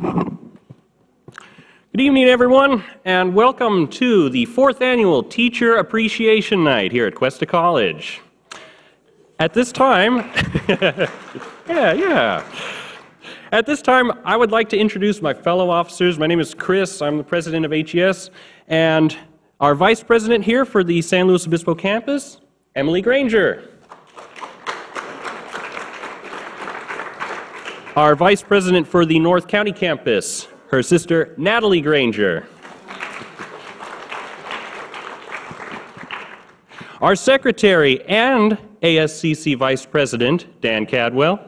Good evening, everyone, and welcome to the 4th Annual Teacher Appreciation Night here at Cuesta College. At this time, At this time, I would like to introduce my fellow officers. My name is Chris. I'm the president of AGS, and our vice president here for the San Luis Obispo campus, Emily Granger. Our vice president for the North County campus, her sister, Natalie Granger. Our secretary and ASCC vice president, Dan Cadwell.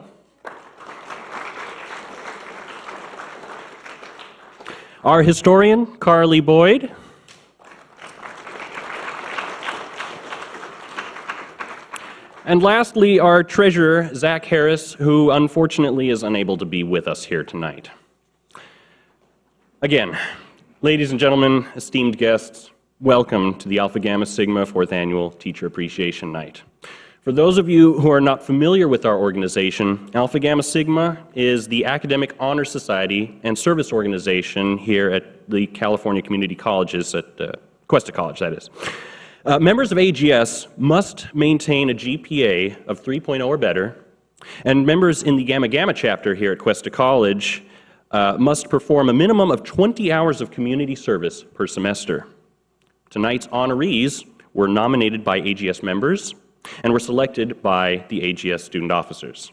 Our historian, Carly Boyd. And lastly, our treasurer, Zach Harris, who unfortunately is unable to be with us here tonight. Again, ladies and gentlemen, esteemed guests, welcome to the Alpha Gamma Sigma 4th Annual Teacher Appreciation Night. For those of you who are not familiar with our organization, Alpha Gamma Sigma is the academic honor society and service organization here at the California Community Colleges at Cuesta College, that is. Members of AGS must maintain a GPA of 3.0 or better, and members in the Gamma Gamma chapter here at Cuesta College must perform a minimum of 20 hours of community service per semester. Tonight's honorees were nominated by AGS members and were selected by the AGS student officers.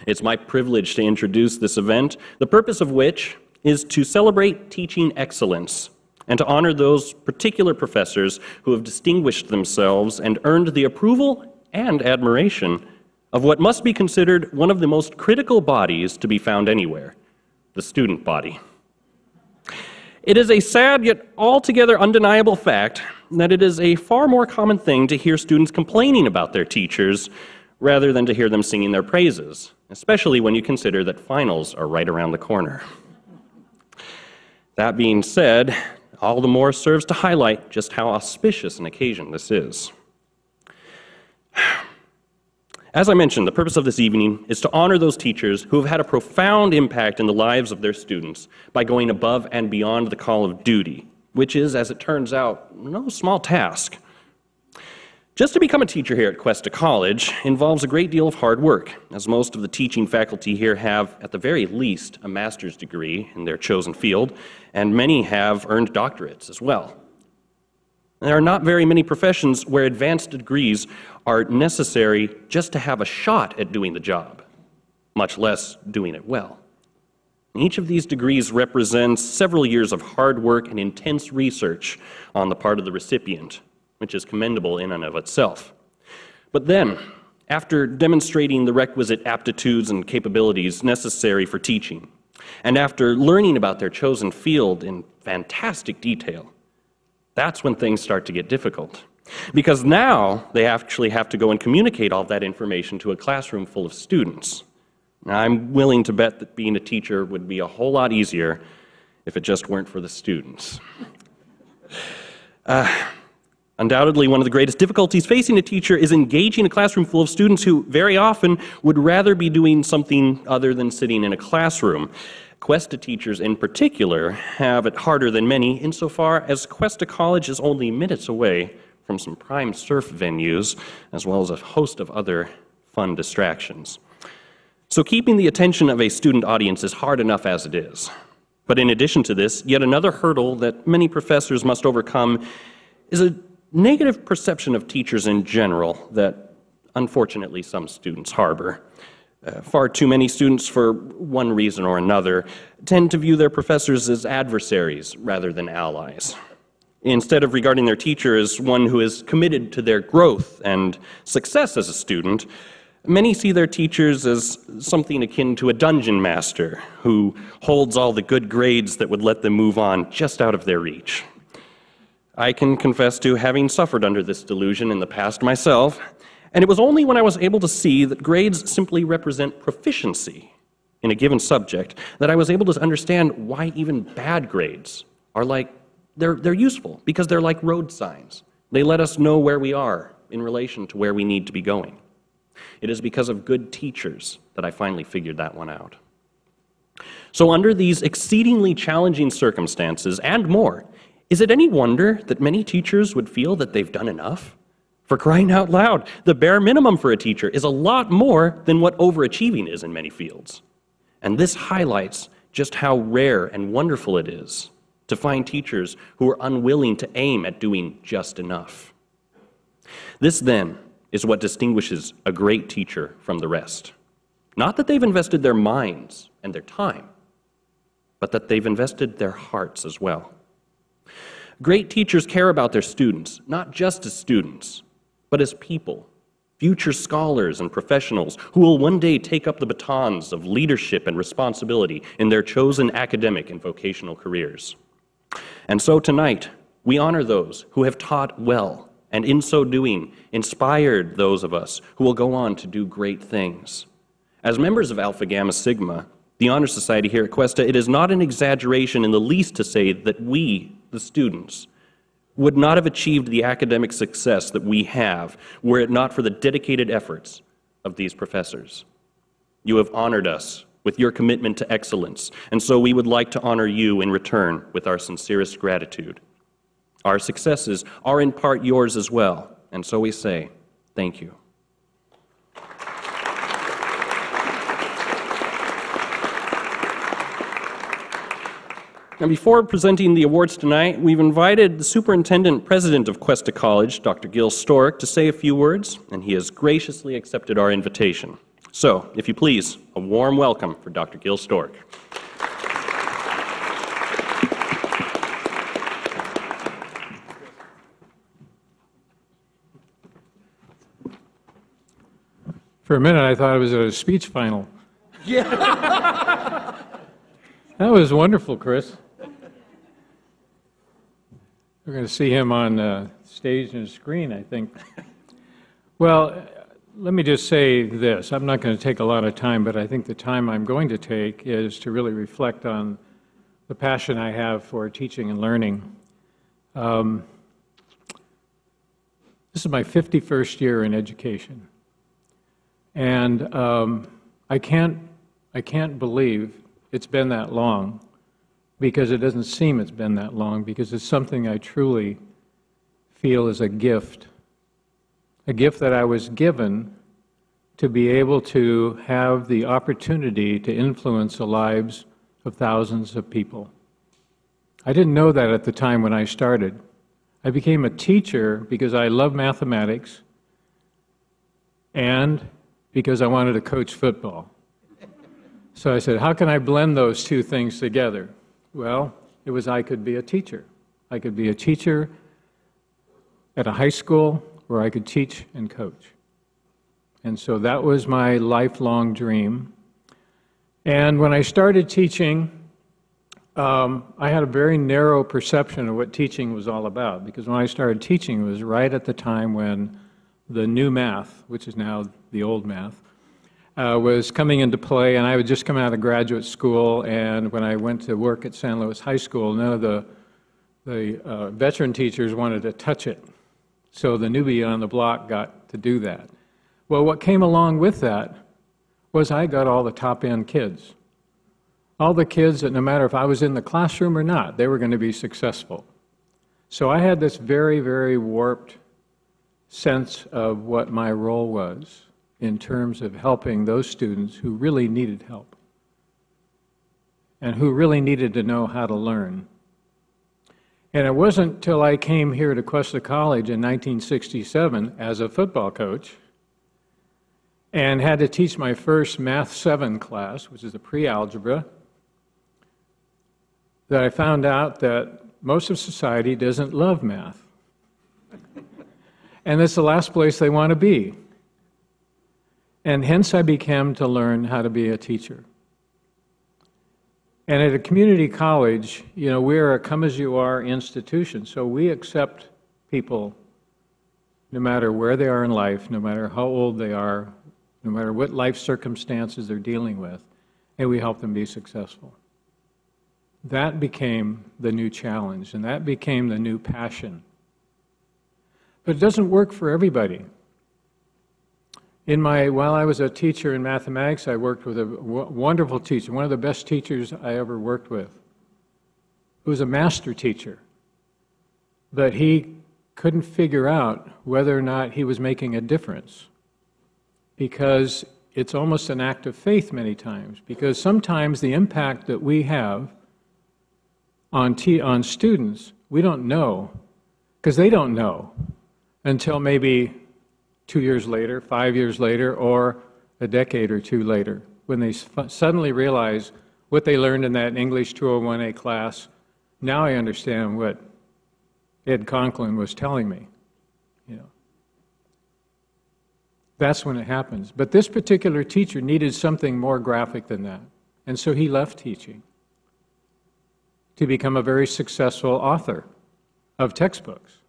It's my privilege to introduce this event, the purpose of which is to celebrate teaching excellence and to honor those particular professors who have distinguished themselves and earned the approval and admiration of what must be considered one of the most critical bodies to be found anywhere, the student body. It is a sad yet altogether undeniable fact that it is a far more common thing to hear students complaining about their teachers rather than to hear them singing their praises, especially when you consider that finals are right around the corner. That being said, all the more serves to highlight just how auspicious an occasion this is. As I mentioned, the purpose of this evening is to honor those teachers who have had a profound impact in the lives of their students by going above and beyond the call of duty, which is, as it turns out, no small task. Just to become a teacher here at Cuesta College involves a great deal of hard work, as most of the teaching faculty here have, at the very least, a master's degree in their chosen field, and many have earned doctorates as well. There are not very many professions where advanced degrees are necessary just to have a shot at doing the job, much less doing it well. Each of these degrees represents several years of hard work and intense research on the part of the recipient, which is commendable in and of itself. But then, after demonstrating the requisite aptitudes and capabilities necessary for teaching, and after learning about their chosen field in fantastic detail, that's when things start to get difficult. Because now they actually have to go and communicate all that information to a classroom full of students. Now, I'm willing to bet that being a teacher would be a whole lot easier if it just weren't for the students. Undoubtedly, one of the greatest difficulties facing a teacher is engaging a classroom full of students who very often would rather be doing something other than sitting in a classroom. Cuesta teachers in particular have it harder than many insofar as Cuesta College is only minutes away from some prime surf venues, as well as a host of other fun distractions. So keeping the attention of a student audience is hard enough as it is. But in addition to this, yet another hurdle that many professors must overcome is a negative perception of teachers in general that unfortunately some students harbor. Far too many students, for one reason or another, tend to view their professors as adversaries rather than allies. Instead of regarding their teacher as one who is committed to their growth and success as a student, many see their teachers as something akin to a dungeon master who holds all the good grades that would let them move on just out of their reach. I can confess to having suffered under this delusion in the past myself, and it was only when I was able to see that grades simply represent proficiency in a given subject that I was able to understand why even bad grades are they're useful, because they're like road signs. They let us know where we are in relation to where we need to be going. It is because of good teachers that I finally figured that one out. So under these exceedingly challenging circumstances and more, is it any wonder that many teachers would feel that they've done enough? For crying out loud, the bare minimum for a teacher is a lot more than what overachieving is in many fields. And this highlights just how rare and wonderful it is to find teachers who are unwilling to aim at doing just enough. This, then, is what distinguishes a great teacher from the rest. Not that they've invested their minds and their time, but that they've invested their hearts as well. Great teachers care about their students, not just as students, but as people, future scholars and professionals who will one day take up the batons of leadership and responsibility in their chosen academic and vocational careers. And so tonight, we honor those who have taught well, and in so doing, inspired those of us who will go on to do great things. As members of Alpha Gamma Sigma, the Honor Society here at Cuesta, it is not an exaggeration in the least to say that we, the students, would not have achieved the academic success that we have were it not for the dedicated efforts of these professors. You have honored us with your commitment to excellence, and so we would like to honor you in return with our sincerest gratitude. Our successes are in part yours as well, and so we say, thank you. Now, before presenting the awards tonight, we've invited the Superintendent President of Cuesta College, Dr. Gil Stork, to say a few words, and he has graciously accepted our invitation. So, if you please, a warm welcome for Dr. Gil Stork. For a minute, I thought I was at a speech final. Yeah. That was wonderful, Chris. We're going to see him on stage and screen, I think. Well, let me just say this. I'm not going to take a lot of time, but I think the time I'm going to take is to really reflect on the passion I have for teaching and learning. This is my 51st year in education. And I can't believe it's been that long, because it doesn't seem it's been that long, because it's something I truly feel is a gift that I was given to be able to have the opportunity to influence the lives of thousands of people. I didn't know that at the time when I started. I became a teacher because I love mathematics and because I wanted to coach football. So I said, how can I blend those two things together? Well, it was I could be a teacher. I could be a teacher at a high school where I could teach and coach. And so that was my lifelong dream. And when I started teaching, I had a very narrow perception of what teaching was all about, because when I started teaching, it was right at the time when the new math, which is now the old math, was coming into play, and I had just come out of graduate school, and when I went to work at San Luis High School, none of the veteran teachers wanted to touch it. So the newbie on the block got to do that. Well, what came along with that was I got all the top-end kids. All the kids that no matter if I was in the classroom or not, they were going to be successful. So I had this very, very warped sense of what my role was in terms of helping those students who really needed help and who really needed to know how to learn. And it wasn't until I came here to Cuesta College in 1967 as a football coach and had to teach my first Math 7 class, which is a pre-algebra, that I found out that most of society doesn't love math. And it's the last place they want to be. And hence I began to learn how to be a teacher. And at a community college, you know, we're a come-as-you-are institution, so we accept people no matter where they are in life, no matter how old they are, no matter what life circumstances they're dealing with, and we help them be successful. That became the new challenge, and that became the new passion. But it doesn't work for everybody. While I was a teacher in mathematics, I worked with a wonderful teacher, one of the best teachers I ever worked with, who was a master teacher. But he couldn't figure out whether or not he was making a difference, because it's almost an act of faith many times, because sometimes the impact that we have on students, we don't know, because they don't know until maybe 2 years later, 5 years later, or a decade or two later, when they suddenly realize what they learned in that English 201A class. Now I understand what Ed Conklin was telling me. That's when it happens. But this particular teacher needed something more graphic than that. And so he left teaching to become a very successful author of textbooks,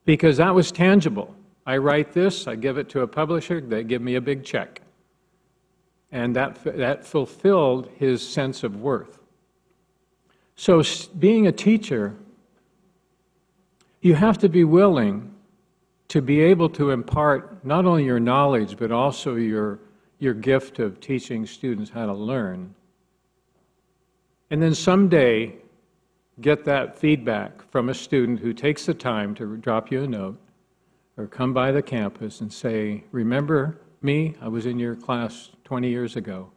because that was tangible. I write this, I give it to a publisher, they give me a big check. And that fulfilled his sense of worth. So being a teacher, you have to be willing to be able to impart not only your knowledge, but also your gift of teaching students how to learn. And then someday, get that feedback from a student who takes the time to drop you a note or come by the campus and say, remember me? I was in your class 20 years ago,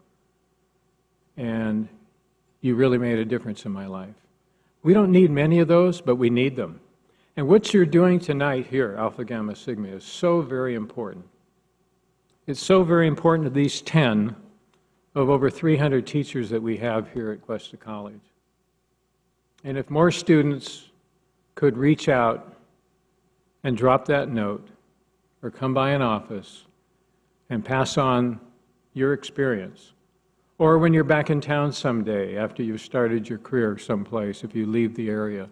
and you really made a difference in my life. We don't need many of those, but we need them. And what you're doing tonight here, Alpha Gamma Sigma, is so very important. It's so very important to these 10 of over 300 teachers that we have here at Cuesta College. And if more students could reach out and drop that note or come by an office and pass on your experience, or when you're back in town someday after you've started your career someplace, if you leave the area,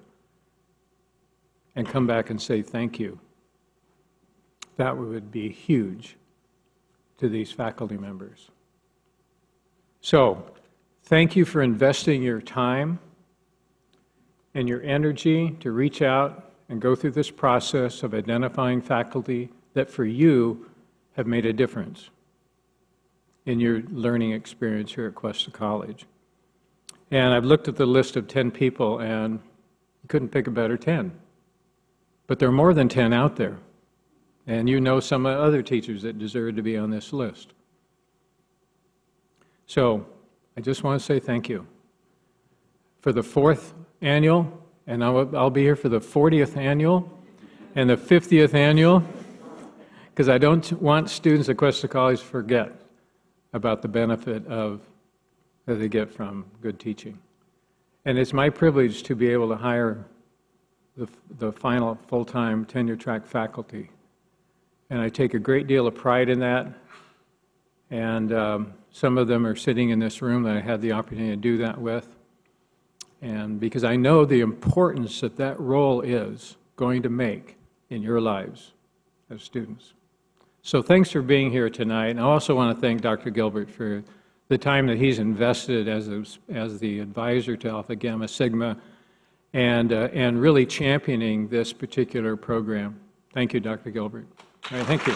and come back and say thank you, that would be huge to these faculty members. So, thank you for investing your time and your energy to reach out and go through this process of identifying faculty that for you have made a difference in your learning experience here at Cuesta College. And I've looked at the list of 10 people and couldn't pick a better 10. But there are more than 10 out there. And you know some other teachers that deserve to be on this list. So I just want to say thank you for the 4th annual, and I'll be here for the 40th annual and the 50th annual, because I don't want students at Cuesta College to forget about the benefit that they get from good teaching. And it's my privilege to be able to hire the final full-time tenure-track faculty. And I take a great deal of pride in that. And some of them are sitting in this room that I had the opportunity to do that with. And because I know the importance that that role is going to make in your lives as students. So thanks for being here tonight. And I also want to thank Dr. Gilbert for the time that he's invested as the advisor to Alpha Gamma Sigma, and really championing this particular program. Thank you, Dr. Gilbert. All right, thank you.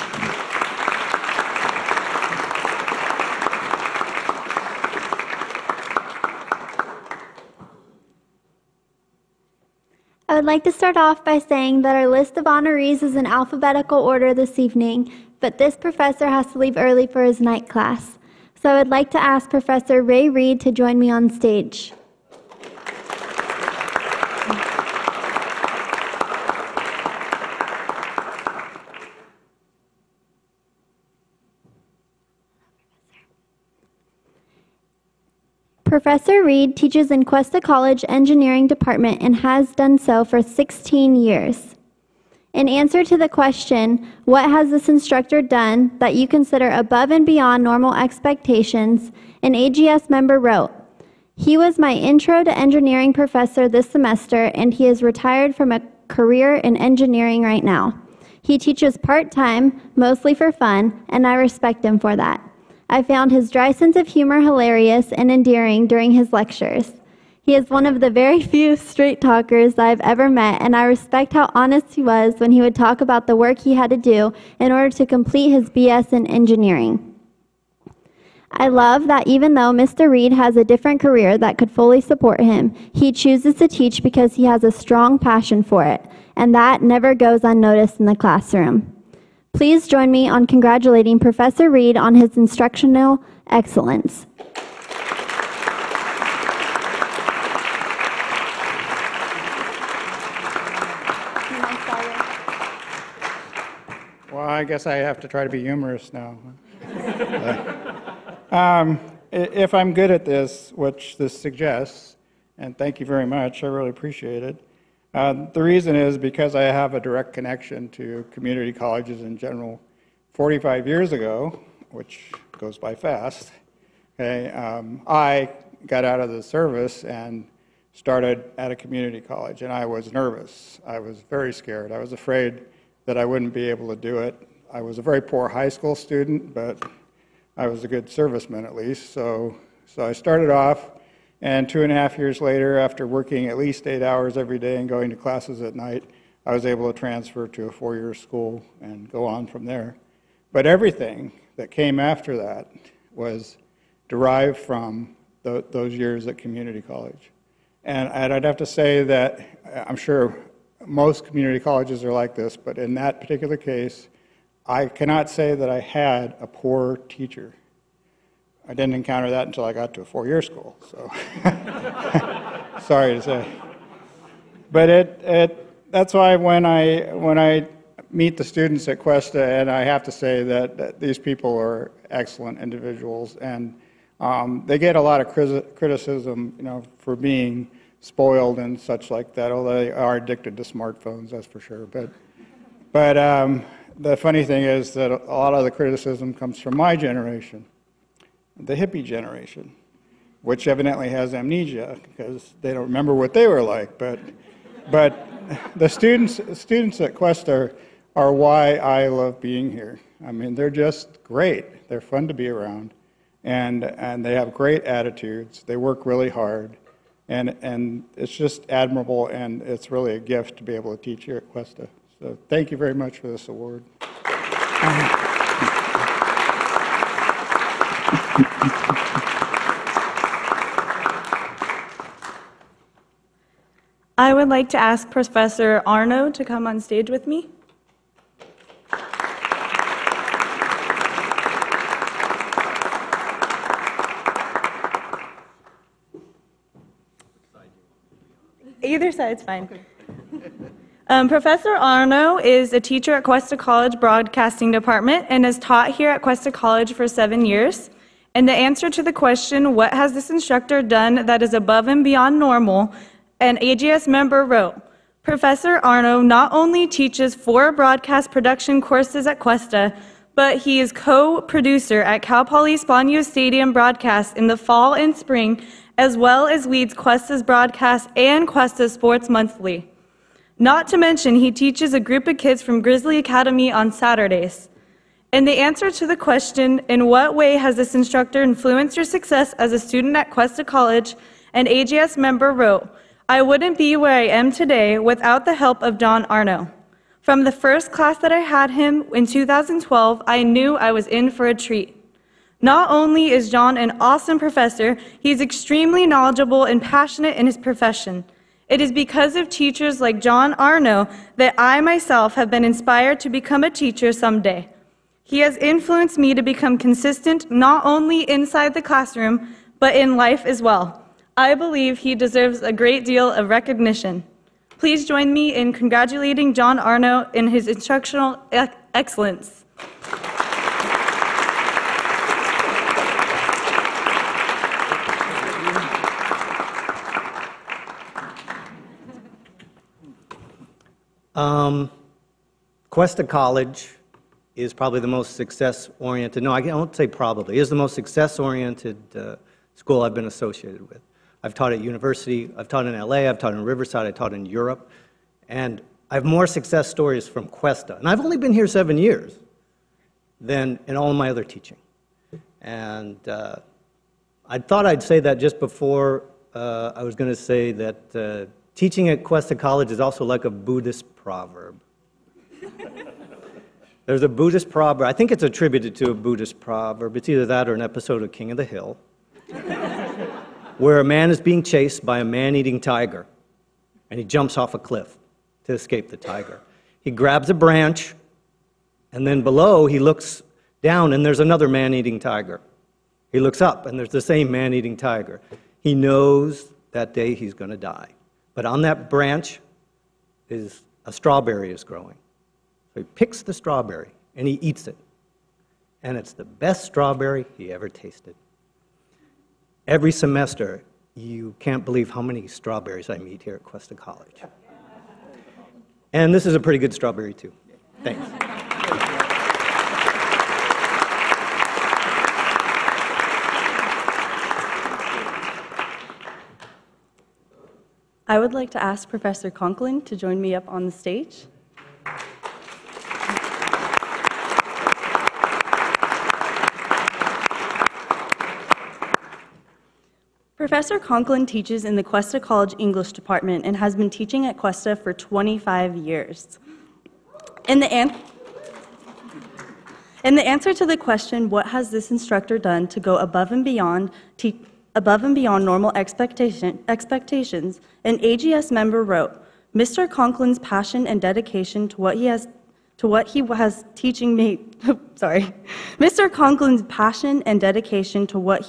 I would like to start off by saying that our list of honorees is in alphabetical order this evening, but this professor has to leave early for his night class. So I would like to ask Professor Ray Reed to join me on stage. Professor Reed teaches in Cuesta College Engineering Department and has done so for 16 years. In answer to the question, what has this instructor done that you consider above and beyond normal expectations, an AGS member wrote, "He was my intro to engineering professor this semester, and he is retired from a career in engineering right now. He teaches part-time, mostly for fun, and I respect him for that. I found his dry sense of humor hilarious and endearing during his lectures. He is one of the very few straight talkers I've ever met, and I respect how honest he was when he would talk about the work he had to do in order to complete his BS in engineering. I love that even though Mr. Reed has a different career that could fully support him, he chooses to teach because he has a strong passion for it, and that never goes unnoticed in the classroom. Please join me on congratulating Professor Reed on his instructional excellence. Well, I guess I have to try to be humorous now. If I'm good at this, which this suggests, and thank you very much, I really appreciate it. The reason is because I have a direct connection to community colleges in general. 45 years ago, which goes by fast, okay, I got out of the service and started at a community college, and I was nervous. I was very scared. I was afraid that I wouldn't be able to do it. I was a very poor high school student, but I was a good serviceman at least. So I started off, and 2.5 years later, after working at least 8 hours every day and going to classes at night, I was able to transfer to a 4-year school and go on from there. But everything that came after that was derived from those years at community college. And I'd have to say that I'm sure most community colleges are like this, but in that particular case, I cannot say that I had a poor teacher. I didn't encounter that until I got to a 4-year school, so sorry to say. But that's why when I meet the students at Cuesta, and I have to say that these people are excellent individuals, and they get a lot of criticism, for being spoiled and such like that, although they are addicted to smartphones, that's for sure. But the funny thing is that a lot of the criticism comes from my generation, the hippie generation, which evidently has amnesia because they don't remember what they were like. But the students at Cuesta are why I love being here. I mean, they're just great. They're fun to be around, and they have great attitudes. They work really hard. And it's just admirable, and it's really a gift to be able to teach here at Cuesta. So thank you very much for this award. I would like to ask Professor Arno to come on stage with me. Either side's fine. Professor Arno is a teacher at Cuesta College Broadcasting Department and has taught here at Cuesta College for 7 years. And the answer to the question, what has this instructor done that is above and beyond normal, an AGS member wrote, Professor Arno not only teaches 4 broadcast production courses at Cuesta, but he is co-producer at Cal Poly Spanio Stadium broadcasts in the fall and spring, as well as leads Cuesta's broadcast and Cuesta Sports Monthly. Not to mention, he teaches a group of kids from Grizzly Academy on Saturdays. And the answer to the question, in what way has this instructor influenced your success as a student at Cuesta College, an AGS member wrote, I wouldn't be where I am today without the help of John Arno. From the first class that I had him in 2012, I knew I was in for a treat. Not only is John an awesome professor, he's extremely knowledgeable and passionate in his profession. It is because of teachers like John Arno that I myself have been inspired to become a teacher someday. He has influenced me to become consistent not only inside the classroom, but in life as well. I believe he deserves a great deal of recognition. Please join me in congratulating John Arno in his instructional excellence. Cuesta College is probably the most success-oriented, no, I won't say probably, is the most success-oriented school I've been associated with. I've taught at university, I've taught in LA, I've taught in Riverside, I've taught in Europe, and I have more success stories from Cuesta. And I've only been here 7 years than in all of my other teaching. And I thought I'd say that just before I was going to say that teaching at Cuesta College is also like a Buddhist proverb. There's a Buddhist proverb, I think it's attributed to a Buddhist proverb, it's either that or an episode of King of the Hill, where a man is being chased by a man-eating tiger, and he jumps off a cliff to escape the tiger. He grabs a branch, and then below he looks down, and there's another man-eating tiger. He looks up, and there's the same man-eating tiger. He knows that day he's going to die. But on that branch is a strawberry is growing. So he picks the strawberry, and he eats it. And it's the best strawberry he ever tasted. Every semester, you can't believe how many strawberries I meet here at Cuesta College. And this is a pretty good strawberry, too. Thanks. I would like to ask Professor Conklin to join me up on the stage. Professor Conklin teaches in the Cuesta College English Department and has been teaching at Cuesta for 25 years. In the answer to the question, what has this instructor done to go above and beyond normal expectations, an AGS member wrote, Mr. Conklin's passion and dedication to what he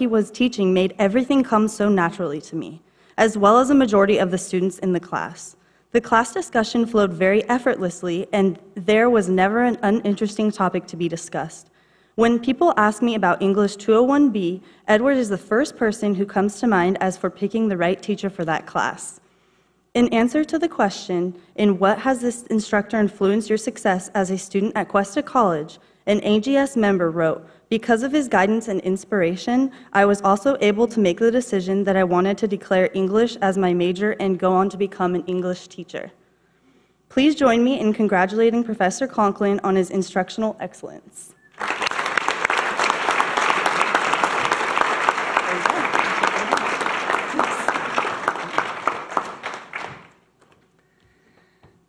was teaching made everything come so naturally to me, as well as a majority of the students in the class. The class discussion flowed very effortlessly, and there was never an uninteresting topic to be discussed. When people ask me about English 201B, Edward is the first person who comes to mind as for picking the right teacher for that class. In answer to the question, in what has this instructor influenced your success as a student at Cuesta College, an AGS member wrote, because of his guidance and inspiration, I was also able to make the decision that I wanted to declare English as my major and go on to become an English teacher. Please join me in congratulating Professor Conklin on his instructional excellence.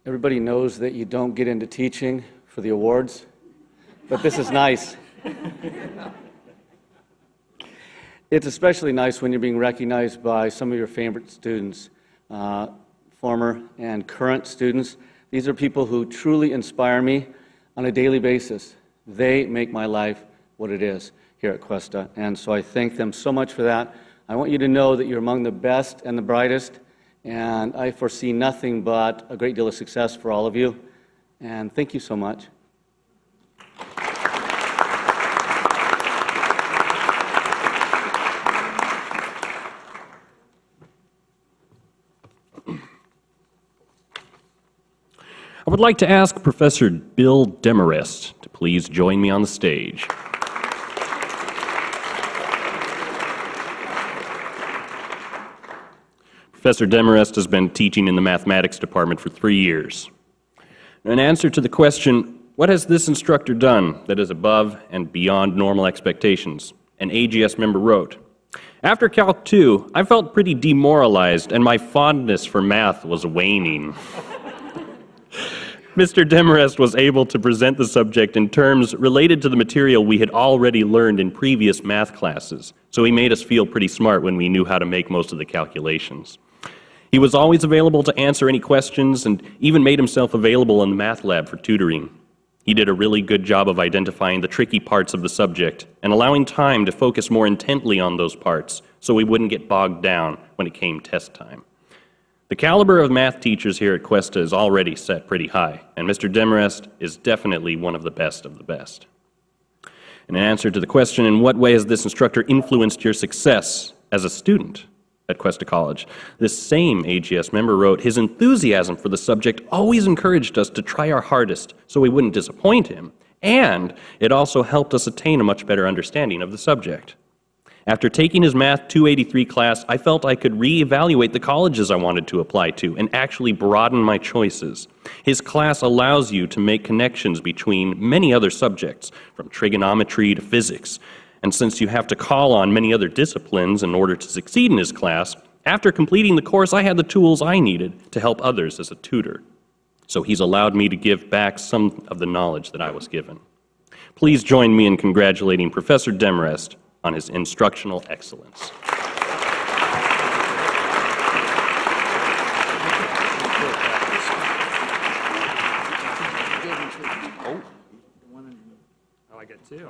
Everybody knows that you don't get into teaching for the awards, but this is nice. It's especially nice when you're being recognized by some of your favorite students, former and current students. These are people who truly inspire me on a daily basis. They make my life what it is here at Cuesta, and so I thank them so much for that. I want you to know that you're among the best and the brightest, and I foresee nothing but a great deal of success for all of you, and thank you so much. I would like to ask Professor Bill Demarest to please join me on the stage. Professor Demarest has been teaching in the mathematics department for 3 years. In answer to the question, what has this instructor done that is above and beyond normal expectations? An AGS member wrote, after Calc 2, I felt pretty demoralized and my fondness for math was waning. Mr. Demarest was able to present the subject in terms related to the material we had already learned in previous math classes, so he made us feel pretty smart when we knew how to make most of the calculations. He was always available to answer any questions and even made himself available in the math lab for tutoring. He did a really good job of identifying the tricky parts of the subject and allowing time to focus more intently on those parts so we wouldn't get bogged down when it came test time. The caliber of math teachers here at Cuesta is already set pretty high, and Mr. Demarest is definitely one of the best of the best. In answer to the question, in what way has this instructor influenced your success as a student at Cuesta College, this same AGS member wrote, his enthusiasm for the subject always encouraged us to try our hardest so we wouldn't disappoint him, and it also helped us attain a much better understanding of the subject. After taking his Math 283 class, I felt I could reevaluate the colleges I wanted to apply to and actually broaden my choices. His class allows you to make connections between many other subjects, from trigonometry to physics. And since you have to call on many other disciplines in order to succeed in his class, After completing the course, I had the tools I needed to help others as a tutor. So he's allowed me to give back some of the knowledge that I was given. Please join me in congratulating Professor Demarest on his instructional excellence. I get two.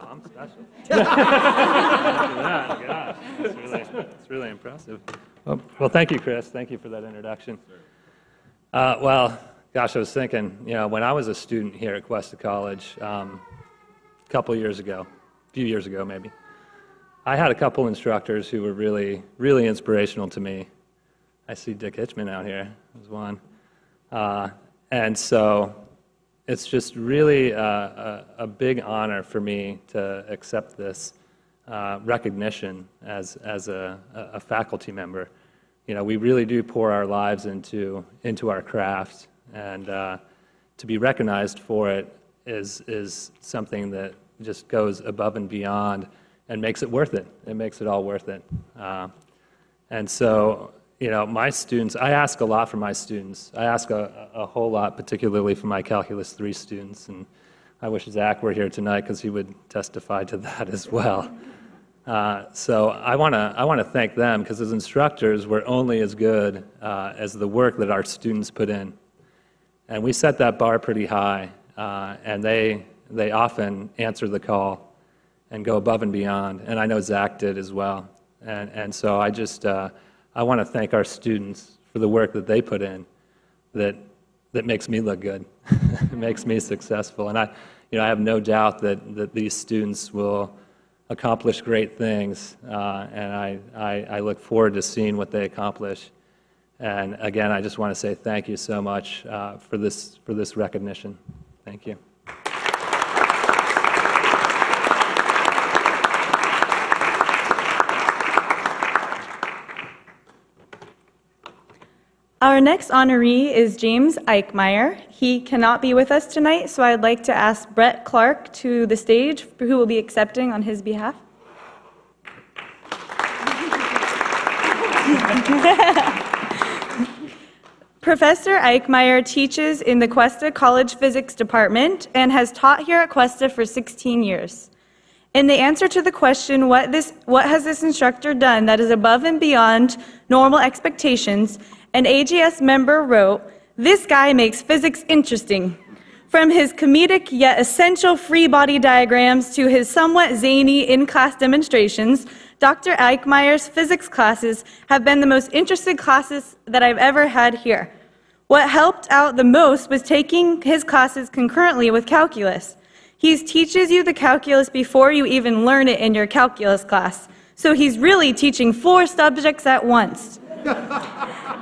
Oh, I'm special. Look at that. Gosh, it's really impressive. Well, thank you, Chris. Thank you for that introduction. Well, gosh, I was thinking, when I was a student here at Cuesta College, a few years ago maybe, I had a couple instructors who were really, really inspirational to me. I see Dick Hitchman out here as one. And so it's just really a big honor for me to accept this recognition as a faculty member. We really do pour our lives into our craft, and to be recognized for it is something that just goes above and beyond and makes it worth it. It makes it all worth it. And so, my students, I ask a lot from my students. I ask a whole lot, particularly from my Calculus 3 students, and I wish Zach were here tonight because he would testify to that as well. So I want to thank them, because as instructors, we're only as good as the work that our students put in. And we set that bar pretty high, and they often answer the call and go above and beyond, and I know Zach did as well. And so I want to thank our students for the work that they put in that makes me look good, it makes me successful. And I have no doubt that these students will accomplish great things, and I look forward to seeing what they accomplish. And again, I just want to say thank you so much for this recognition. Thank you. Our next honoree is James Eichmeyer. He cannot be with us tonight, so I'd like to ask Brett Clark to the stage, who will be accepting on his behalf. Professor Eichmeyer teaches in the Cuesta College Physics Department and has taught here at Cuesta for 16 years. In the answer to the question, what has this instructor done that is above and beyond normal expectations, an AGS member wrote, "This guy makes physics interesting." From his comedic yet essential free body diagrams to his somewhat zany in-class demonstrations, Dr. Eichmeyer's physics classes have been the most interesting classes that I've ever had here. What helped out the most was taking his classes concurrently with calculus. He teaches you the calculus before you even learn it in your calculus class. So he's really teaching 4 subjects at once.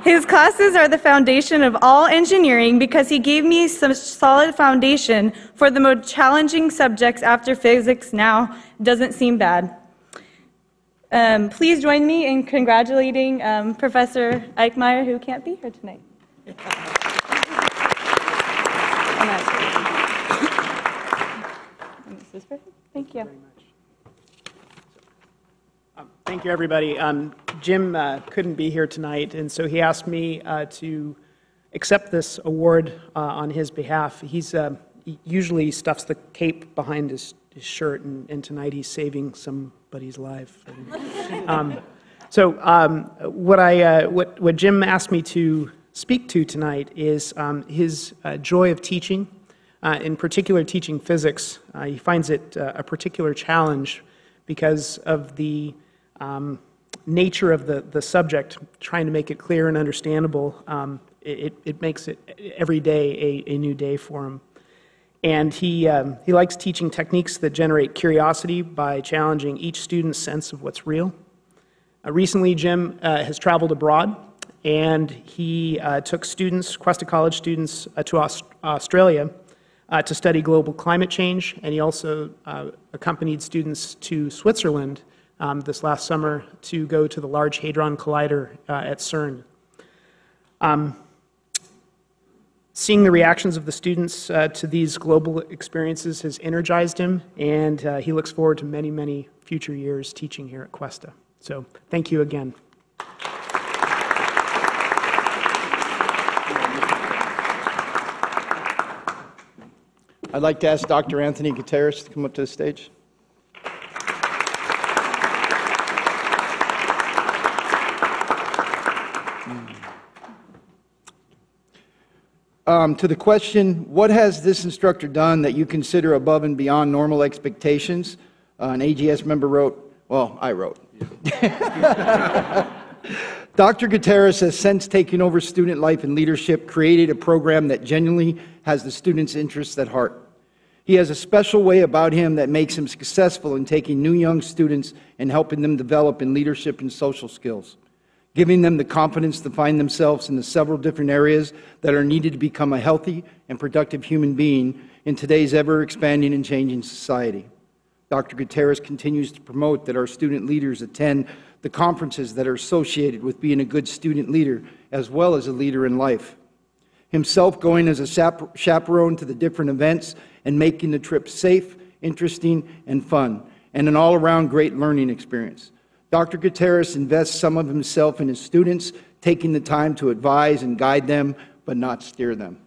His classes are the foundation of all engineering because he gave me some solid foundation for the most challenging subjects after physics now. Doesn't seem bad. Please join me in congratulating Professor Eichmeyer, who can't be here tonight. This is perfect. Thank you. Thank you, everybody. Jim couldn't be here tonight, and so he asked me to accept this award on his behalf. He usually stuffs the cape behind his shirt, and tonight he's saving somebody's life. What Jim asked me to speak to tonight is his joy of teaching, in particular teaching physics. He finds it a particular challenge because of the nature of the subject, trying to make it clear and understandable. It makes it every day a new day for him. And he likes teaching techniques that generate curiosity by challenging each student's sense of what's real. Recently, Jim has traveled abroad, and he took students, Cuesta College students, to Australia to study global climate change, and he also accompanied students to Switzerland this last summer to go to the Large Hadron Collider at CERN. Seeing the reactions of the students to these global experiences has energized him, and he looks forward to many, many future years teaching here at Cuesta. So thank you again. I'd like to ask Dr. Anthony Gutierrez to come up to the stage. To the question, what has this instructor done that you consider above and beyond normal expectations? An AGS member wrote, well, I wrote. Dr. Gutierrez has since taken over student life and leadership, created a program that genuinely has the students' interests at heart. He has a special way about him that makes him successful in taking new young students and helping them develop in leadership and social skills, giving them the confidence to find themselves in the several different areas that are needed to become a healthy and productive human being in today's ever-expanding and changing society. Dr. Gutierrez continues to promote that our student leaders attend the conferences that are associated with being a good student leader as well as a leader in life. Himself going as a chaperone to the different events and making the trip safe, interesting, and fun, and an all-around great learning experience. Dr. Gutierrez invests some of himself in his students, taking the time to advise and guide them, but not steer them.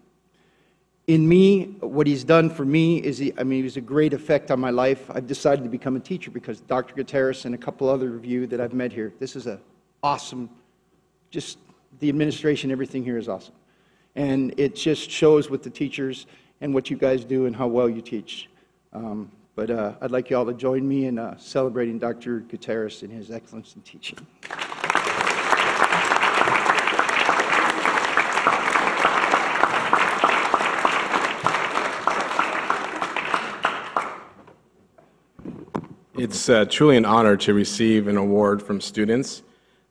In me, what he's done for me is, he's a great effect on my life. I've decided to become a teacher because Dr. Gutierrez and a couple other of you that I've met here, this is a awesome, just the administration, everything here is awesome. And it just shows with the teachers and what you guys do and how well you teach. But I'd like you all to join me in celebrating Dr. Gutierrez and his excellence in teaching. It's truly an honor to receive an award from students.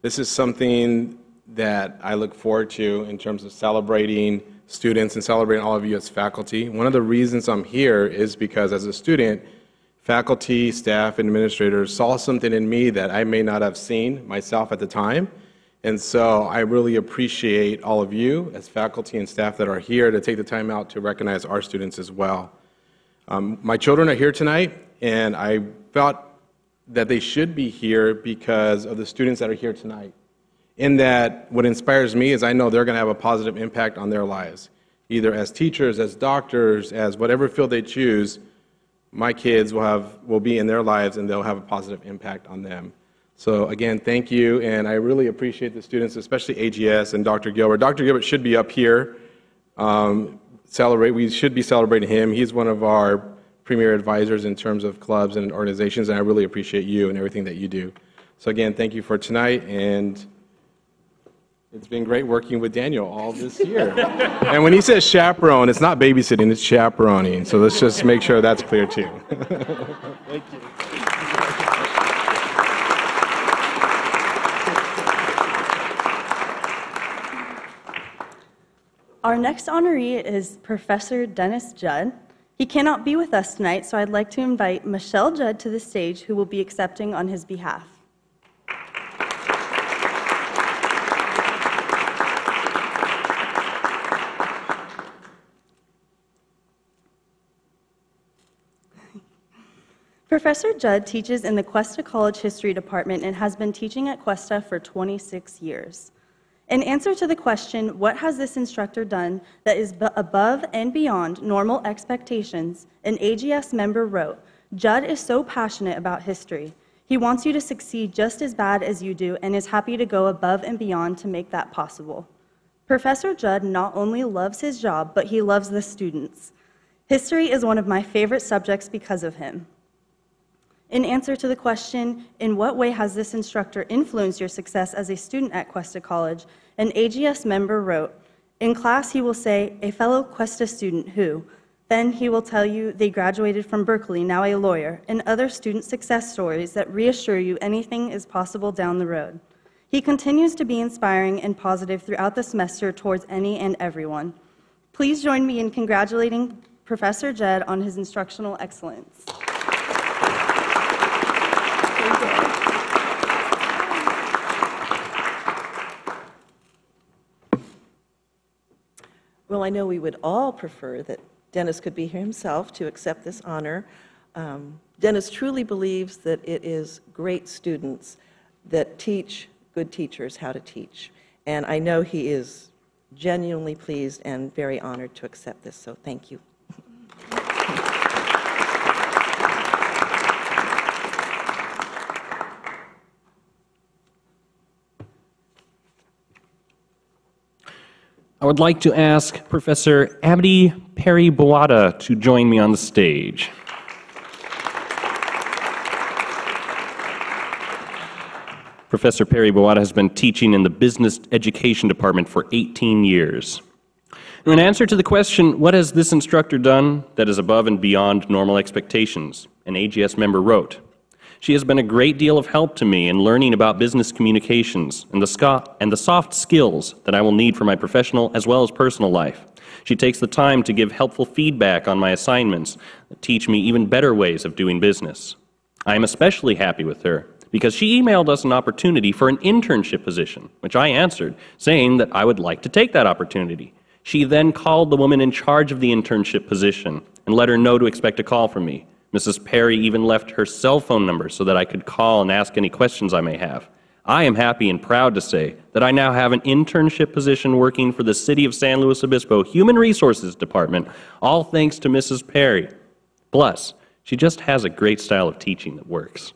This is something that I look forward to in terms of celebrating students and celebrating all of you as faculty. One of the reasons I'm here is because as a student, faculty, staff, and administrators saw something in me that I may not have seen myself at the time. And so I really appreciate all of you as faculty and staff that are here to take the time out to recognize our students as well. My children are here tonight, and I felt that they should be here because of the students that are here tonight. In that, what inspires me is I know they're going to have a positive impact on their lives, either as teachers, as doctors, as whatever field they choose. My kids will be in their lives, and they'll have a positive impact on them. So again, thank you, and I really appreciate the students, especially AGS and Dr. Gilbert. Dr. Gilbert should be up here. We should be celebrating him. He's one of our premier advisors in terms of clubs and organizations, and I really appreciate you and everything that you do. So again, thank you for tonight, and it's been great working with Daniel all this year. And when he says chaperone, it's not babysitting, it's chaperoning. So let's just make sure that's clear too. Thank you. Our next honoree is Professor Dennis Judd. He cannot be with us tonight, so I'd like to invite Michelle Judd to the stage, who will be accepting on his behalf. Professor Judd teaches in the Cuesta College History Department and has been teaching at Cuesta for 26 years. In answer to the question, what has this instructor done that is above and beyond normal expectations, an AGS member wrote, Judd is so passionate about history. He wants you to succeed just as bad as you do and is happy to go above and beyond to make that possible. Professor Judd not only loves his job, but he loves the students. History is one of my favorite subjects because of him. In answer to the question, in what way has this instructor influenced your success as a student at Cuesta College, an AGS member wrote, in class he will say, a fellow Cuesta student who, then he will tell you they graduated from Berkeley, now a lawyer, and other student success stories that reassure you anything is possible down the road. He continues to be inspiring and positive throughout the semester towards any and everyone. Please join me in congratulating Professor Judd on his instructional excellence. Well, I know we would all prefer that Dennis could be here himself to accept this honor. Dennis truly believes that it is great students that teach good teachers how to teach. And I know he is genuinely pleased and very honored to accept this, so thank you. would like to ask Professor Abdi Perry Bowata to join me on the stage. Professor Perry Bowata has been teaching in the Business Education Department for 18 years. In answer to the question, what has this instructor done that is above and beyond normal expectations? An AGS member wrote, "She has been a great deal of help to me in learning about business communications and the soft skills that I will need for my professional as well as personal life. She takes the time to give helpful feedback on my assignments that teach me even better ways of doing business. I am especially happy with her because she emailed us an opportunity for an internship position, which I answered, saying that I would like to take that opportunity. She then called the woman in charge of the internship position and let her know to expect a call from me. Mrs. Perry even left her cell phone number so that I could call and ask any questions I may have. I am happy and proud to say that I now have an internship position working for the City of San Luis Obispo Human Resources Department, all thanks to Mrs. Perry. Plus, she just has a great style of teaching that works."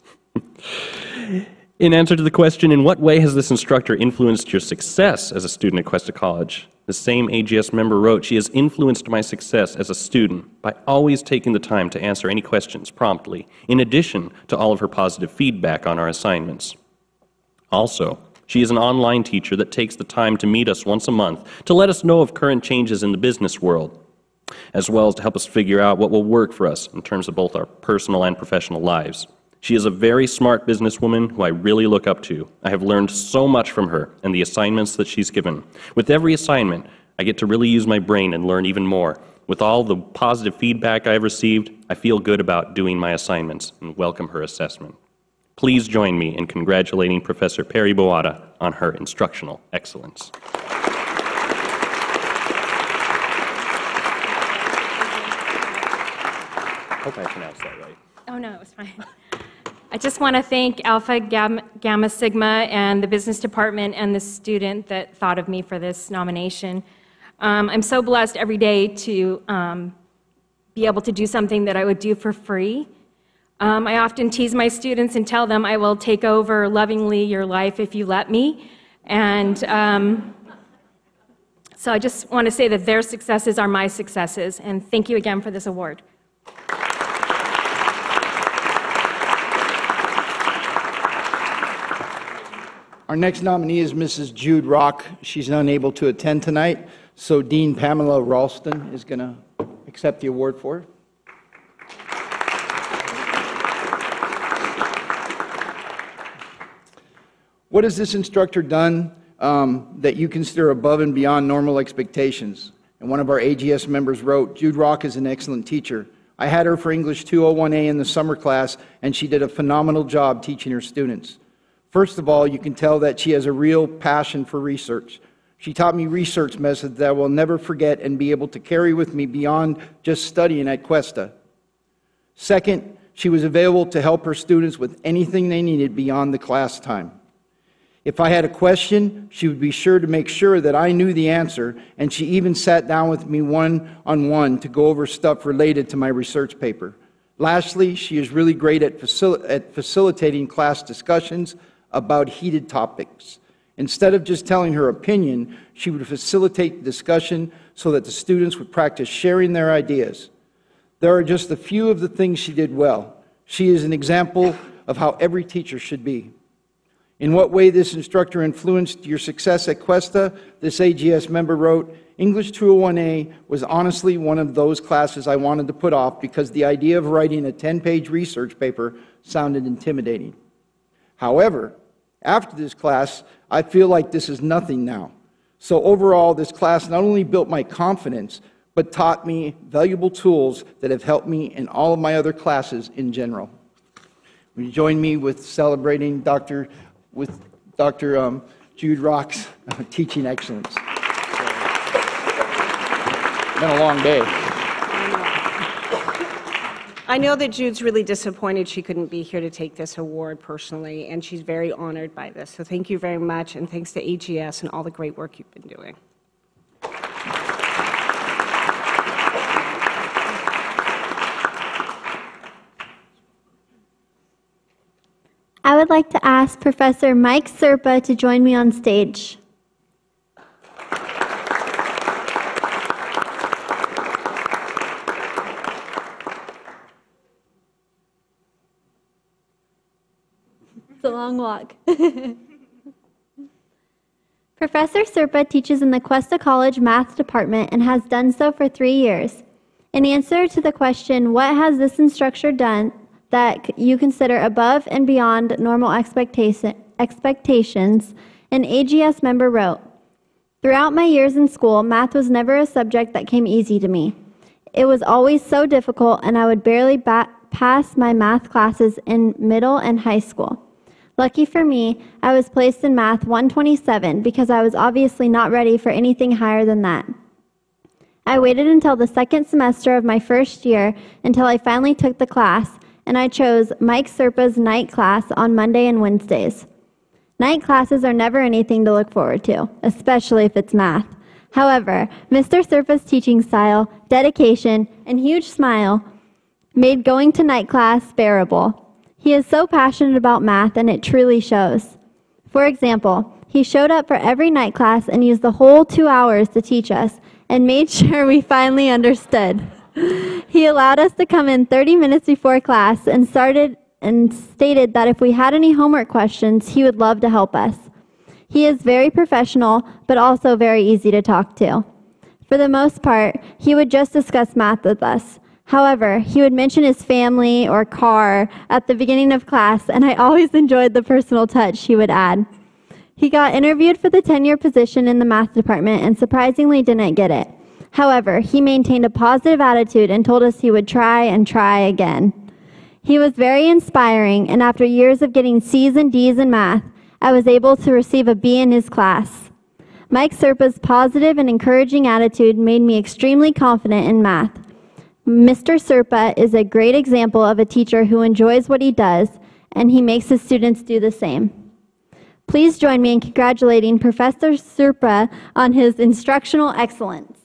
In answer to the question, in what way has this instructor influenced your success as a student at Cuesta College? The same AGS member wrote, "She has influenced my success as a student by always taking the time to answer any questions promptly, in addition to all of her positive feedback on our assignments. Also, she is an online teacher that takes the time to meet us once a month to let us know of current changes in the business world, as well as to help us figure out what will work for us in terms of both our personal and professional lives. She is a very smart businesswoman who I really look up to. I have learned so much from her and the assignments that she's given. With every assignment, I get to really use my brain and learn even more. With all the positive feedback I have received, I feel good about doing my assignments and welcome her assessment. Please join me in congratulating Professor Perry Bowata on her instructional excellence." I hope I pronounced that right. Oh, no, it was fine. I just want to thank Alpha Gamma Sigma and the business department and the student that thought of me for this nomination. I'm so blessed every day to be able to do something that I would do for free. I often tease my students and tell them I will take over lovingly your life if you let me. And so I just want to say that their successes are my successes. And thank you again for this award. Our next nominee is Mrs. Jude Rock. She's unable to attend tonight, so Dean Pamela Ralston is going to accept the award for her. What has this instructor done that you consider above and beyond normal expectations? And one of our AGS members wrote, "Jude Rock is an excellent teacher. I had her for English 201A in the summer class, and she did a phenomenal job teaching her students. First of all, you can tell that she has a real passion for research. She taught me research methods that I will never forget and be able to carry with me beyond just studying at Cuesta. Second, she was available to help her students with anything they needed beyond the class time. If I had a question, she would be sure to make sure that I knew the answer, and she even sat down with me one-on-one to go over stuff related to my research paper. Lastly, she is really great at facilitating class discussions about heated topics. Instead of just telling her opinion, she would facilitate the discussion so that the students would practice sharing their ideas. There are just a few of the things she did well. She is an example of how every teacher should be. In what way this instructor influenced your success at Cuesta, this AGS member wrote, English 201A was honestly one of those classes I wanted to put off because the idea of writing a 10-page research paper sounded intimidating. However, after this class, I feel like this is nothing now. So overall, this class not only built my confidence, but taught me valuable tools that have helped me in all of my other classes in general." Will you join me with celebrating Dr. Jude Rock's teaching excellence? It's been a long day. I know that Jude's really disappointed she couldn't be here to take this award personally, and she's very honored by this. So thank you very much, and thanks to AGS and all the great work you've been doing. I would like to ask Professor Mike Serpa to join me on stage. It's a long walk. Professor Serpa teaches in the Cuesta College Math Department and has done so for 3 years. In answer to the question, what has this instructor done that you consider above and beyond normal expectations, an AGS member wrote, "Throughout my years in school, math was never a subject that came easy to me. It was always so difficult, and I would barely pass my math classes in middle and high school. Lucky for me, I was placed in Math 127 because I was obviously not ready for anything higher than that. I waited until the second semester of my first year until I finally took the class, and I chose Mike Serpa's night class on Monday and Wednesdays. Night classes are never anything to look forward to, especially if it's math. However, Mr. Serpa's teaching style, dedication, and huge smile made going to night class bearable. He is so passionate about math, and it truly shows. For example, he showed up for every night class and used the whole 2 hours to teach us and made sure we finally understood. He allowed us to come in 30 minutes before class and stated that if we had any homework questions, he would love to help us. He is very professional, but also very easy to talk to. For the most part, he would just discuss math with us. However, he would mention his family or car at the beginning of class, and I always enjoyed the personal touch he would add. He got interviewed for the tenure position in the math department and surprisingly didn't get it. However, he maintained a positive attitude and told us he would try and try again. He was very inspiring, and after years of getting C's and D's in math, I was able to receive a B in his class. Mike Serpa's positive and encouraging attitude made me extremely confident in math. Mr. Serpa is a great example of a teacher who enjoys what he does, and he makes his students do the same. Please join me in congratulating Professor Serpa on his instructional excellence.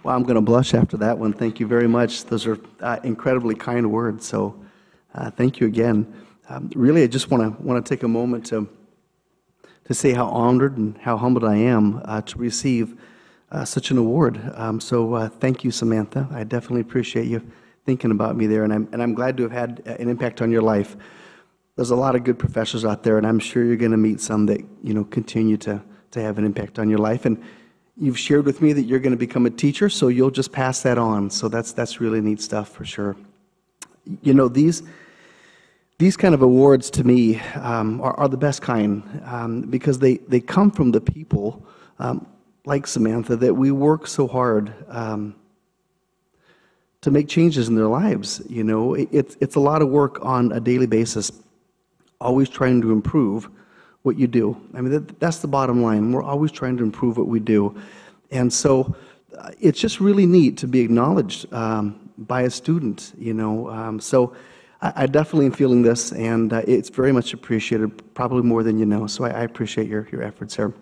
Well, I'm going to blush after that one. Thank you very much. Those are incredibly kind words. So, thank you again. Really, I just want to take a moment to say how honored and how humbled I am to receive such an award. Thank you, Samantha. I definitely appreciate you thinking about me there, and I'm glad to have had an impact on your life. There's a lot of good professors out there, and I'm sure you're going to meet some that continue to have an impact on your life. And you've shared with me that you're going to become a teacher, so you'll just pass that on. So that's really neat stuff for sure. These kind of awards to me are the best kind because they come from the people like Samantha that we work so hard to make changes in their lives. It's a lot of work on a daily basis, always trying to improve what you do. I mean, that's the bottom line. We're always trying to improve what we do. And so it's just really neat to be acknowledged by a student, So I definitely am feeling this, and it's very much appreciated, probably more than you know. So I appreciate your efforts here.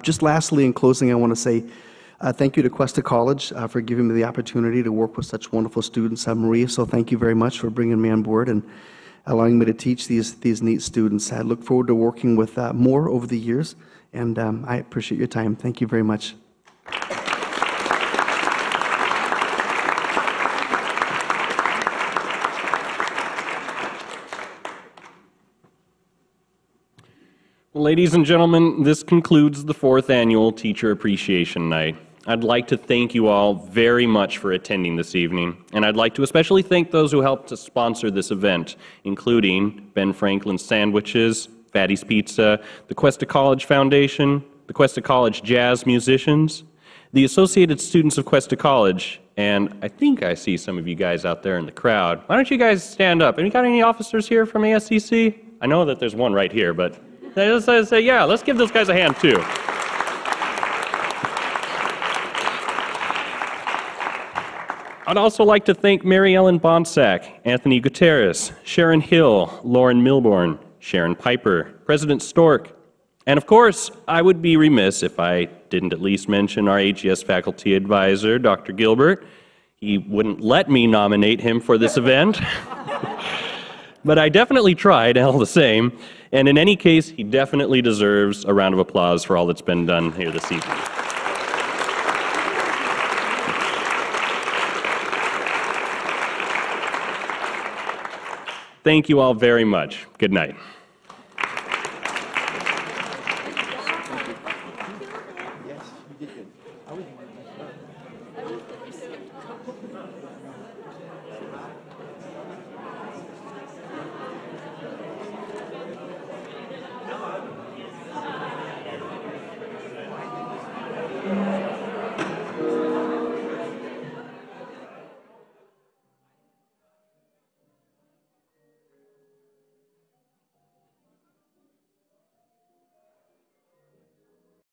Just lastly, in closing, I want to say thank you to Cuesta College for giving me the opportunity to work with such wonderful students. Maria, so thank you very much for bringing me on board and allowing me to teach these neat students. I look forward to working with more over the years, and I appreciate your time. Thank you very much. Well, ladies and gentlemen, this concludes the 4th Annual Teacher Appreciation Night. I'd like to thank you all very much for attending this evening, and I'd like to especially thank those who helped to sponsor this event, including Ben Franklin Sandwiches, Fatty's Pizza, the Cuesta College Foundation, the Cuesta College Jazz Musicians, the Associated Students of Cuesta College, and I think I see some of you guys out there in the crowd. Why don't you guys stand up? Have you got any officers here from ASCC? I know that there's one right here, but let's say, yeah, let's give those guys a hand too. I'd also like to thank Mary Ellen Bonsack, Anthony Gutierrez, Sharon Hill, Lauren Milborn, Sharon Piper, President Stork, and of course, I would be remiss if I didn't at least mention our AGS faculty advisor, Dr. Gilbert. He wouldn't let me nominate him for this event. But I definitely tried all the same. And in any case, he definitely deserves a round of applause for all that's been done here this evening. Thank you all very much. Good night.